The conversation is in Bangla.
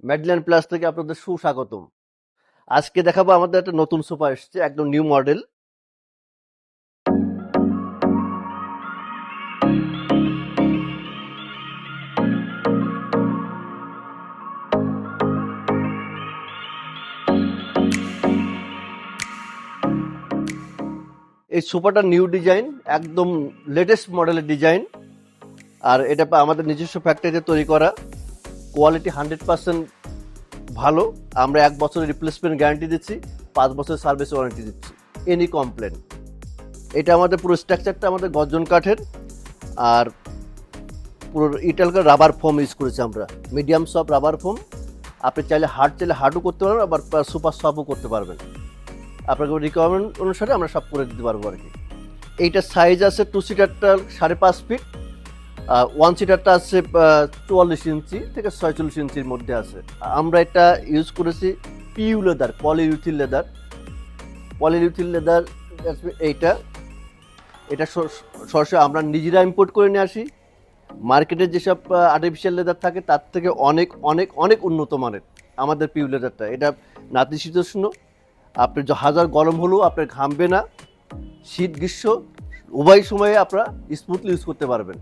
মেডল্যান্ড প্লাস থেকে আপনাদের সুস্বাগতম। আজকে দেখাবো আমাদের একটা নতুন সোফা এসেছে, একদম নিউ মডেল। এই সোফাটা নিউ ডিজাইন, একদম লেটেস্ট মডেলের ডিজাইন। আর এটা আমাদের নিজস্ব ফ্যাক্টরিতে তৈরি করা। কোয়ালিটি 100% ভালো। আমরা 1 বছরের রিপ্লেসমেন্ট গ্যারান্টি দিচ্ছি, 5 বছরের সার্ভিস ওয়ারেন্টি দিচ্ছি, এনি কমপ্লেন। এটা আমাদের পুরো স্ট্রাকচারটা আমাদের গর্জন কাঠের, আর পুরো ইটালকার রাবার ফোম ইউজ করেছি আমরা, মিডিয়াম সফট রাবার ফোম। আপনি চাইলে হার্ডও করতে পারবেন, আবার সুপার সফটও করতে পারবেন। আপনার রিকোয়ারমেন্ট অনুসারে আমরা সব করে দিতে পারবো আর কি। এইটার সাইজ আছে 2 সিটারটা 5.5 ফিট, 1 সিটারটা আছে 44 ইঞ্চি থেকে 46 ইঞ্চির মধ্যে আছে। আমরা এটা ইউজ করেছি পিইউ লেদার, পলিইউথিল লেদার। এইটা এটা সরাসরি আমরা নিজেরা ইম্পোর্ট করে নিয়ে আসি। মার্কেটে যেসব আর্টিফিশিয়াল লেদার থাকে তার থেকে অনেক অনেক অনেক উন্নত মানের আমাদের পিউ লেদারটা। এটা নাতিশীতোষ্ণ, আপনি হাজার গরম হলেও আপনার ঘামবে না। শীত গ্রীষ্ম উভয় সময়ে আপনারা স্মুথলি ইউজ করতে পারবেন।